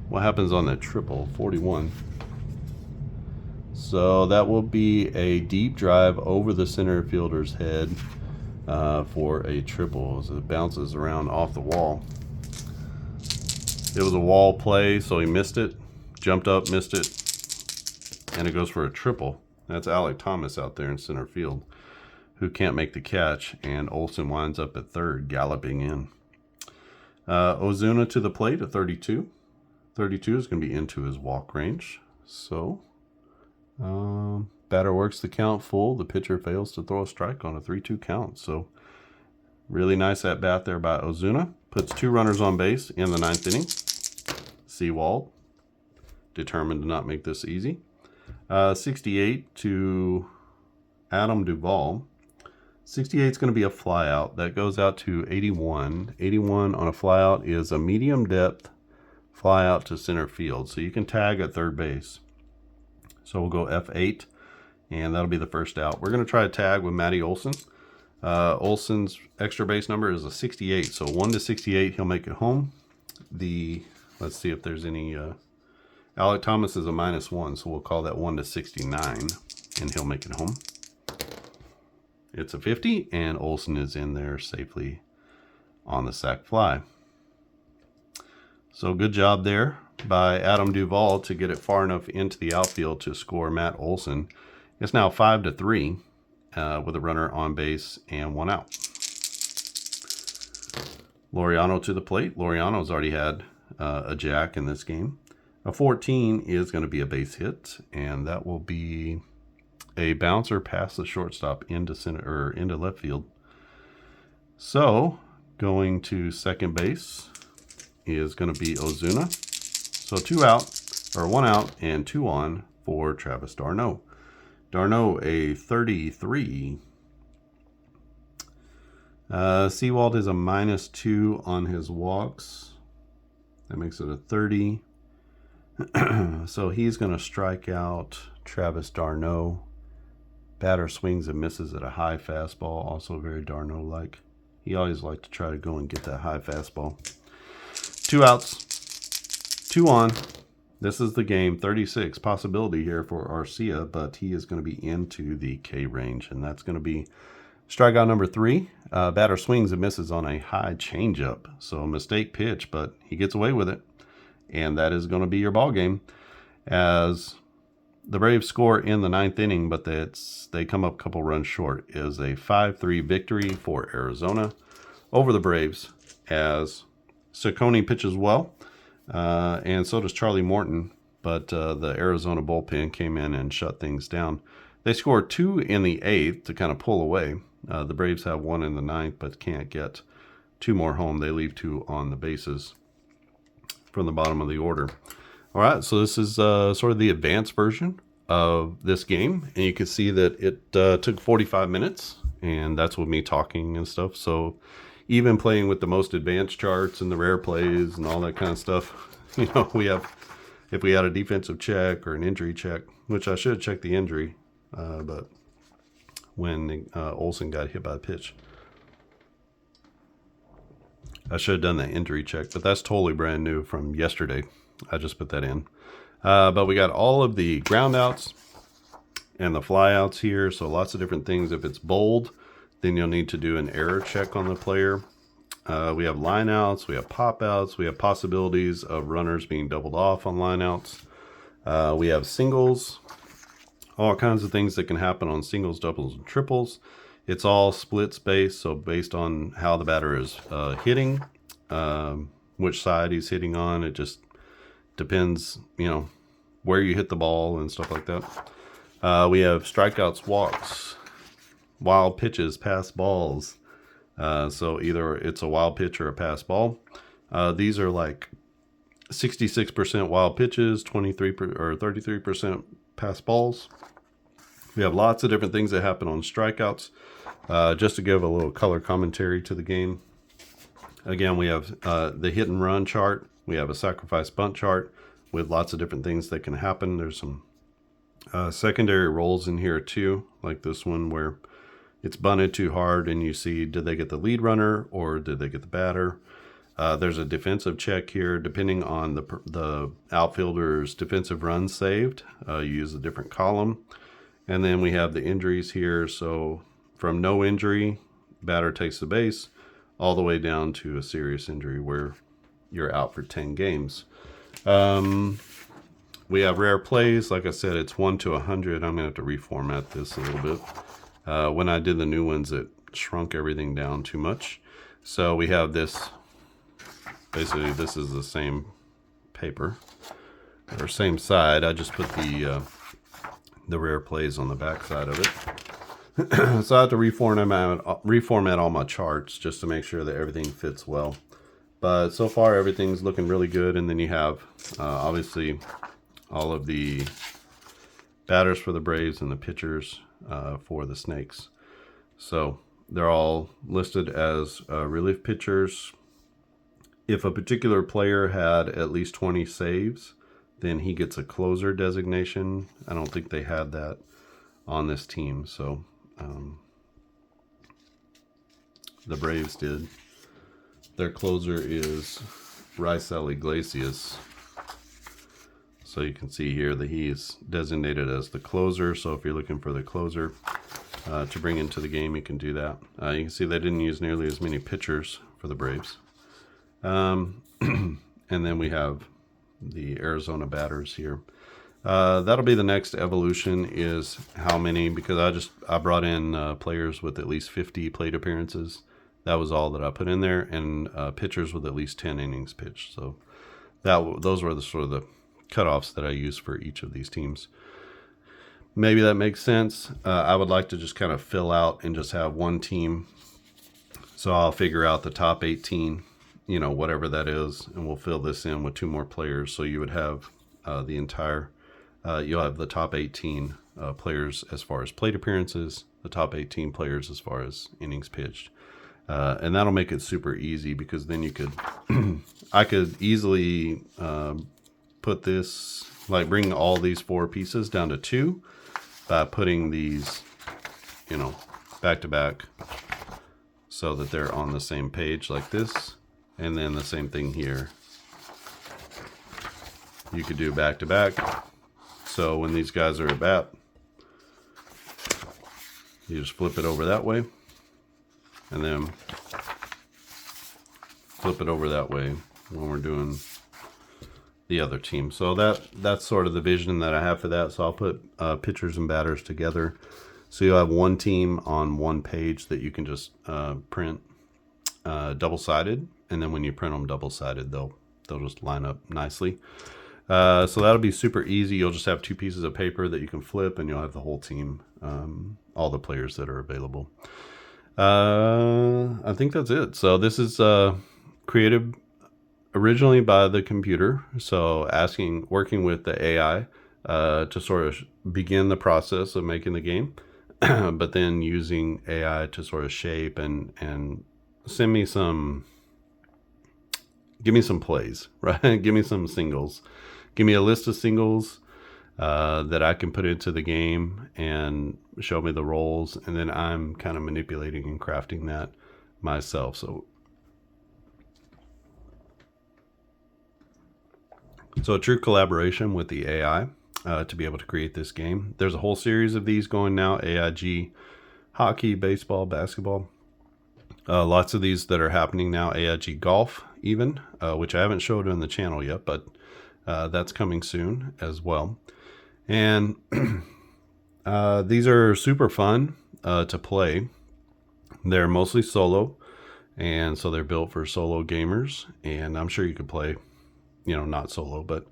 What happens on that triple? 41. So that will be a deep drive over the center fielder's head for a triple as it bounces around off the wall. It was a wall play, so he missed it. Jumped up, missed it. And it goes for a triple. That's Alec Thomas out there in center field, who can't make the catch. And Olson winds up at third, galloping in. Ozuna to the plate at 32. 32 is going to be into his walk range. So, batter works the count full. The pitcher fails to throw a strike on a 3-2 count. So, really nice at bat there by Ozuna. Puts 2 runners on base in the 9th inning. Seawald, determined to not make this easy. 68 to Adam Duvall. 68 is going to be a flyout. That goes out to 81. 81 on a flyout is a medium depth flyout to center field. So you can tag at third base. So we'll go F8, and that'll be the first out. We're going to try to tag with Matty Olson. Olson's extra base number is a 68. So 1 to 68, he'll make it home. Let's see if there's any... Alec Thomas is a -1, so we'll call that 1 to 69, and he'll make it home. It's a 50, and Olson is in there safely on the sac fly. So good job there by Adam Duvall to get it far enough into the outfield to score Matt Olson. It's now 5 to 3 with a runner on base and 1 out. Laureano to the plate. Laureano's already had a jack in this game. A 14 is going to be a base hit, and that will be a bouncer past the shortstop into center or into left field. So going to second base is going to be Ozuna. So 2 out, or 1 out and 2 on for Travis d'Arnaud. d'Arnaud a 33. Seawald is a -2 on his walks. That makes it a 30. So he's going to strike out Travis d'Arnaud. Batter swings and misses at a high fastball, also very d'Arnaud-like. He always liked to try to go and get that high fastball. 2 outs, 2 on. This is the game. 36 possibility here for Arcia, but he is going to be into the K range, and that's going to be strikeout number 3. Batter swings and misses on a high changeup, so a mistake pitch, but he gets away with it. And that is going to be your ball game, as the Braves score in the 9th inning, but they come up a couple runs short. It is a 5-3 victory for Arizona over the Braves, as Ciccone pitches well, and so does Charlie Morton, but the Arizona bullpen came in and shut things down. They scored 2 in the 8th to kind of pull away. The Braves have 1 in the 9th, but can't get 2 more home. They leave 2 on the bases from the bottom of the order. All right, so this is sort of the advanced version of this game, and you can see that it took 45 minutes, and that's with me talking and stuff. So even playing with the most advanced charts and the rare plays and all that kind of stuff, you know, if we had a defensive check or an injury check, which I should have checked the injury, but when Olson got hit by the pitch, I should have done that injury check, but that's totally brand new from yesterday. I just put that in. But we got all of the ground outs and the fly outs here. So lots of different things. If it's bold, then you'll need to do an error check on the player. We have line outs. We have pop outs. We have possibilities of runners being doubled off on line outs. We have singles. All kinds of things that can happen on singles, doubles, and triples. It's all splits based, so based on how the batter is hitting, which side he's hitting on, it just depends, you know, where you hit the ball and stuff like that. We have strikeouts, walks, wild pitches, pass balls. So either it's a wild pitch or a pass ball. These are like 66% wild pitches, 33% pass balls. We have lots of different things that happen on strikeouts. Just to give a little color commentary to the game. Again, we have the hit and run chart. We have a sacrifice bunt chart with lots of different things that can happen. There's some secondary roles in here too, like this one where it's bunted too hard and you see, did they get the lead runner or did they get the batter? There's a defensive check here. Depending on the outfielder's defensive run saved, you use a different column. And then we have the injuries here. So from no injury, batter takes the base, all the way down to a serious injury where you're out for 10 games. We have rare plays. Like I said, it's 1 to 100. I'm going to have to reformat this a little bit. When I did the new ones, it shrunk everything down too much. So we have this. Basically, this is the same paper, or same side. I just put the rare plays on the back side of it. So I have to reformat all my charts just to make sure that everything fits well. But so far, everything's looking really good. And then you have, obviously, all of the batters for the Braves and the pitchers for the Snakes. So they're all listed as relief pitchers. If a particular player had at least 20 saves, then he gets a closer designation. I don't think they had that on this team. So the Braves did. Their closer is Raisel Iglesias. So you can see here that he's designated as the closer. So if you're looking for the closer to bring into the game, you can do that. You can see they didn't use nearly as many pitchers for the Braves. And then we have the Arizona batters here. That'll be the next evolution, is how many, because I brought in players with at least 50 plate appearances. That was all that I put in there, and pitchers with at least 10 innings pitched. So those were the sort of the cutoffs that I used for each of these teams. Maybe that makes sense. I would like to just kind of fill out and just have one team. So I'll figure out the top 18, whatever that is, and we'll fill this in with 2 more players. So you would have the entire, you'll have the top 18 players as far as plate appearances, the top 18 players as far as innings pitched. And that'll make it super easy, because then you could, I could easily put this, like bring all these 4 pieces down to 2 by putting these, back to back, so that they're on the same page like this. And then the same thing here. You could do back to back. So when these guys are at bat, you just flip it over that way, and then flip it over that way when we're doing the other team. So that's sort of the vision that I have for that. So I'll put pitchers and batters together. So you'll have one team on one page that you can just print double-sided. And then when you print them double-sided, they'll just line up nicely. So that'll be super easy. You'll just have 2 pieces of paper that you can flip, and you'll have the whole team, all the players that are available. I think that's it. So this is created originally by the computer. So working with the AI to sort of begin the process of making the game, but then using AI to sort of shape and give me some plays, right? Give me some singles. Give me a list of singles that I can put into the game and show me the roles. And then I'm kind of manipulating and crafting that myself. So a true collaboration with the AI to be able to create this game. There's a whole series of these going now. AIG hockey, baseball, basketball. Lots of these that are happening now. AIG golf even, which I haven't showed on the channel yet, but that's coming soon as well. And these are super fun to play. They're mostly solo, and so they're built for solo gamers. And I'm sure you could play, not solo, but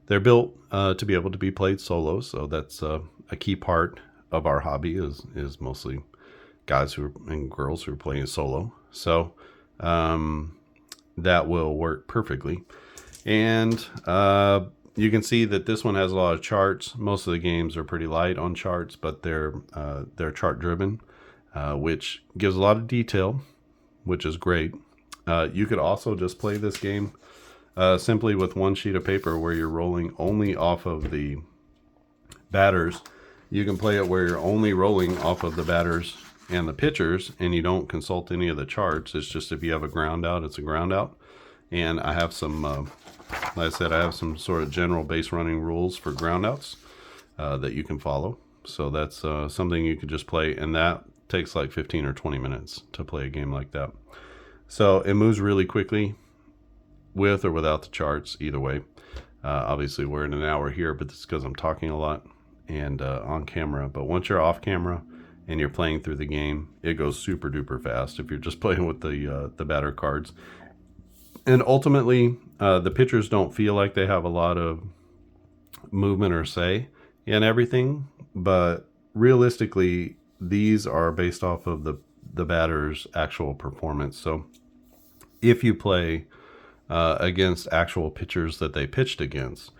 they're built to be able to be played solo. So that's a key part of our hobby is mostly guys and girls who are playing solo. So that will work perfectly. And you can see that this one has a lot of charts. Most of the games are pretty light on charts, but they're chart driven, which gives a lot of detail, which is great. You could also just play this game simply with one sheet of paper where you're rolling only off of the batters. You can play it where you're only rolling off of the batters and the pitchers, and you don't consult any of the charts. It's just if you have a ground out, it's a ground out. And I have some, like I said, I have some sort of general base running rules for ground outs that you can follow. So that's something you could just play, and that takes like 15 or 20 minutes to play a game like that. So it moves really quickly. with or without the charts, either way. Obviously, we're in an hour here, but this is because I'm talking a lot and on camera. But once you're off camera and you're playing through the game, it goes super duper fast if you're just playing with the batter cards. And ultimately, the pitchers don't feel like they have a lot of movement or say in everything, but realistically, these are based off of the batter's actual performance. So if you play against actual pitchers that they pitched against,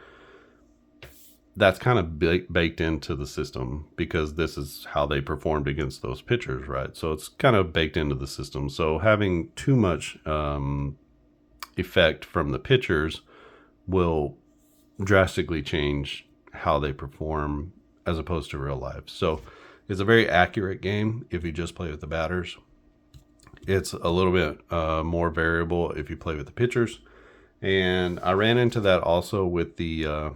that's kind of baked into the system because this is how they performed against those pitchers, right? So it's kind of baked into the system. So having too much effect from the pitchers will drastically change how they perform as opposed to real life. So it's a very accurate game if you just play with the batters. It's a little bit more variable if you play with the pitchers. And I ran into that also with the...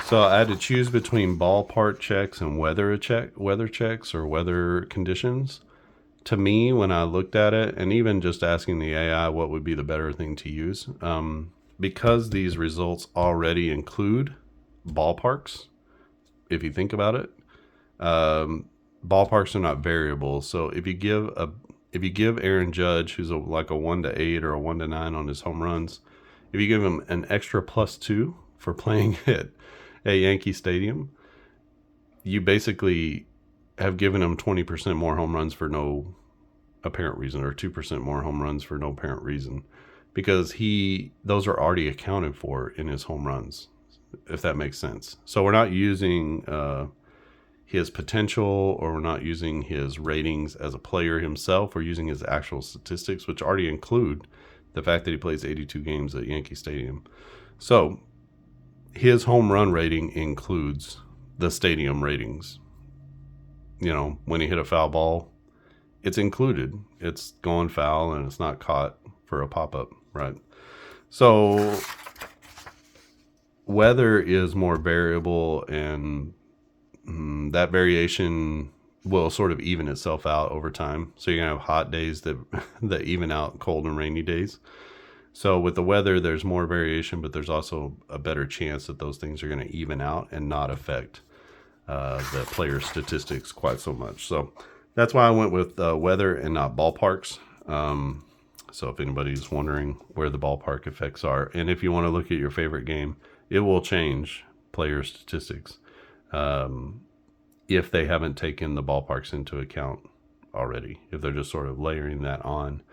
So I had to choose between ballpark checks and weather checks or weather conditions. To me, when I looked at it, and even just asking the AI what would be the better thing to use, because these results already include ballparks, if you think about it, ballparks are not variables. So if you give Aaron Judge, who's like a 1-8 or a 1-9 on his home runs, if you give him an extra +2 for playing at Yankee Stadium, you basically have given him 20% more home runs for no apparent reason, or 2% more home runs for no apparent reason, because those are already accounted for in his home runs, if that makes sense. So we're not using his potential, or we're not using his ratings as a player himself. We're using his actual statistics, which already include the fact that he plays 82 games at Yankee Stadium. So his home run rating includes the stadium ratings. You know, when he hit a foul ball, it's included. It's going foul and it's not caught for a pop-up, right? So weather is more variable, and that variation will sort of even itself out over time. So you're gonna have hot days that even out cold and rainy days. So with the weather, there's more variation, but there's also a better chance that those things are going to even out and not affect the player statistics quite so much. So that's why I went with weather and not ballparks. So if anybody's wondering where the ballpark effects are, and if you want to look at your favorite game, it will change player statistics if they haven't taken the ballparks into account already, if they're just sort of layering that on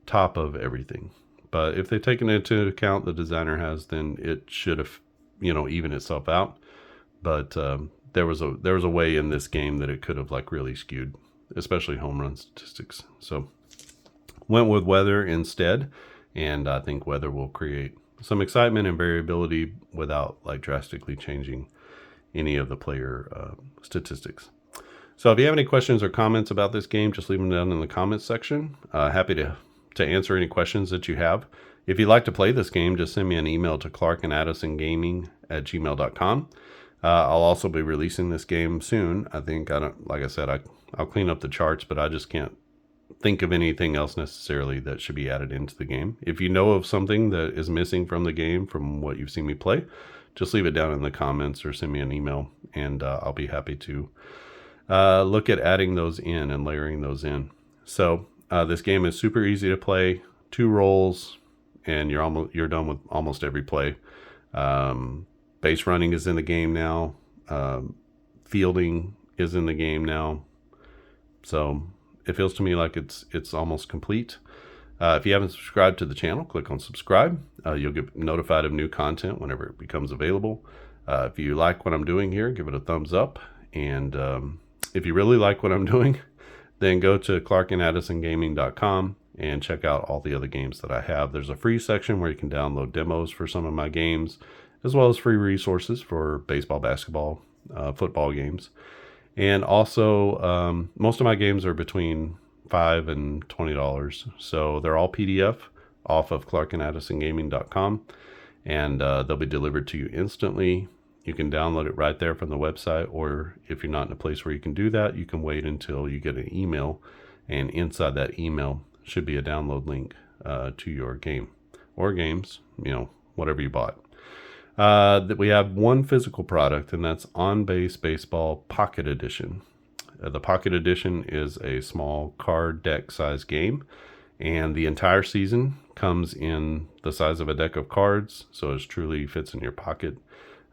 top of everything. But if they've taken it into account, the designer has, then it should have, even itself out. But there was a way in this game that it could have like really skewed, especially home run statistics. So went with weather instead, and I think weather will create some excitement and variability without like drastically changing any of the player statistics. So if you have any questions or comments about this game, just leave them down in the comments section. Happy to answer any questions that you have. If you'd like to play this game, just send me an email to clarkandaddisongaming@gmail.com. I'll also be releasing this game soon. I think, like I said, I'll clean up the charts, but I just can't think of anything else necessarily that should be added into the game. If you know of something that is missing from the game, from what you've seen me play, just leave it down in the comments or send me an email, and I'll be happy to look at adding those in and layering those in. So this game is super easy to play. 2 rolls, and you're done with almost every play. Base running is in the game now. Fielding is in the game now. So it feels to me like it's almost complete. If you haven't subscribed to the channel, click on subscribe. You'll get notified of new content whenever it becomes available. If you like what I'm doing here, give it a thumbs up. And if you really like what I'm doing, then go to clarkandaddisongaming.com and check out all the other games that I have. There's a free section where you can download demos for some of my games, as well as free resources for baseball, basketball, football games. And also, most of my games are between $5 and $20. So they're all PDF off of clarkandaddisongaming.com, and they'll be delivered to you instantly. You can download it right there from the website, or if you're not in a place where you can do that, you can wait until you get an email, and inside that email should be a download link to your game or games, whatever you bought. That we have one physical product, and that's On Base Baseball Pocket Edition. The Pocket Edition is a small card deck size game, and the entire season comes in the size of a deck of cards, so it truly fits in your pocket.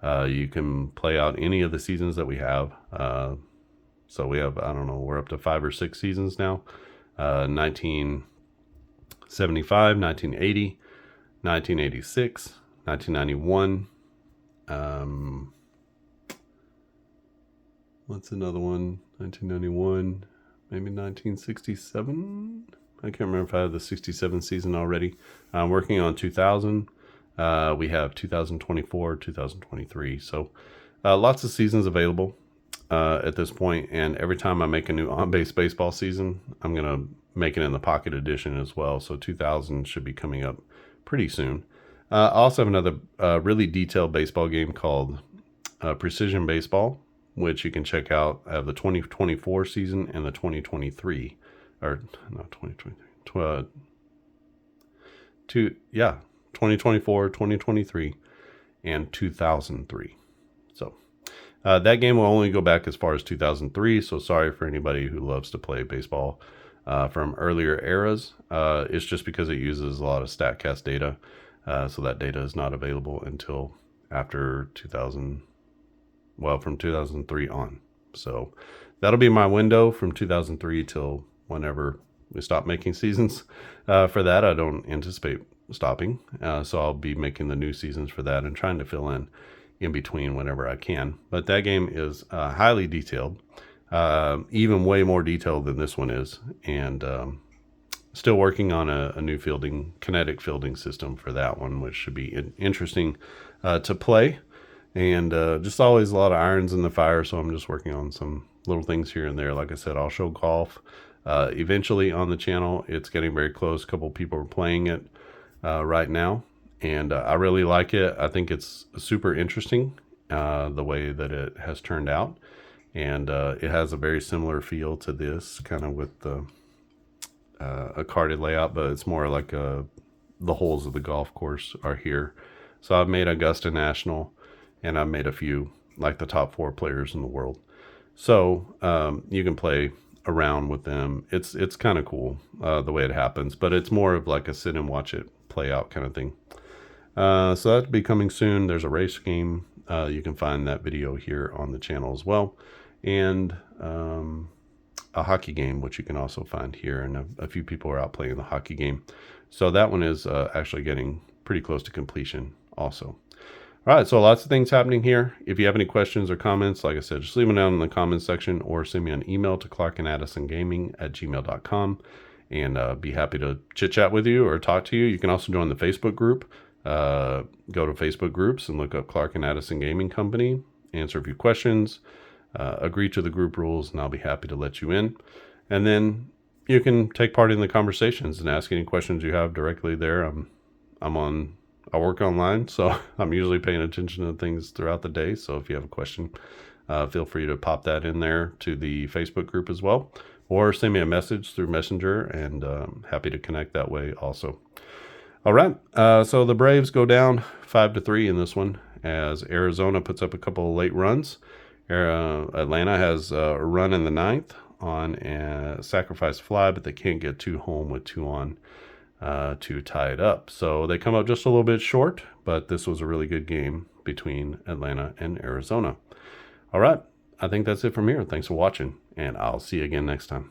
You can play out any of the seasons that we have. So we have, I don't know, we're up to 5 or 6 seasons now. 1975, 1980, 1986, 1991. What's another one? 1991, maybe 1967. I can't remember if I have the 67 season already. I'm working on 2000. We have 2024, 2023. So lots of seasons available at this point. And every time I make a new on-base baseball season, I'm going to make it in the Pocket Edition as well. So 2000 should be coming up pretty soon. I also have another really detailed baseball game called Precision Baseball, which you can check out. I have the 2024 season and the 2023, or no, 2023, 2024, 2023, and 2003. So that game will only go back as far as 2003. So sorry for anybody who loves to play baseball from earlier eras. It's just because it uses a lot of StatCast data. So that data is not available until after 2000, from 2003 on. So that'll be my window from 2003 till whenever we stop making seasons. For that, I don't anticipate stopping. So I'll be making the new seasons for that and trying to fill in between whenever I can. But that game is highly detailed, even way more detailed than this one is. And still working on a new kinetic fielding system for that one, which should be interesting to play. And just always a lot of irons in the fire, so I'm just working on some little things here and there. Like I said, I'll show golf eventually on the channel. It's getting very close. A couple people are playing it right now, and I really like it. I think it's super interesting the way that it has turned out, and it has a very similar feel to this, kind of with a carded layout, but it's more like the holes of the golf course are here. So I've made Augusta National, and I've made a few, like the top 4 players in the world. So you can play around with them. It's kind of cool the way it happens, but it's more of like a sit and watch it play out kind of thing. So that'll be coming soon. There's a race game. You can find that video here on the channel as well. And a hockey game, which you can also find here. And a few people are out playing the hockey game. So that one is actually getting pretty close to completion also. All right, so lots of things happening here. If you have any questions or comments, like I said, just leave them down in the comments section or send me an email to clarkandaddisongaming@gmail.com, and be happy to chit chat with you or talk to you. You can also join the Facebook group. Go to Facebook groups and look up Clark and Addison Gaming Company, answer a few questions, agree to the group rules, and I'll be happy to let you in. And then you can take part in the conversations and ask any questions you have directly there. I work online, so I'm usually paying attention to things throughout the day. So if you have a question, feel free to pop that in there to the Facebook group as well, or send me a message through Messenger, and happy to connect that way also. All right, so the Braves go down 5-3 in this one as Arizona puts up a couple of late runs. Atlanta has a run in the 9th on a sacrifice fly, but they can't get 2 home with 2 on to tie it up. So they come up just a little bit short, but this was a really good game between Atlanta and Arizona. All right, I think that's it from here. Thanks for watching, and I'll see you again next time.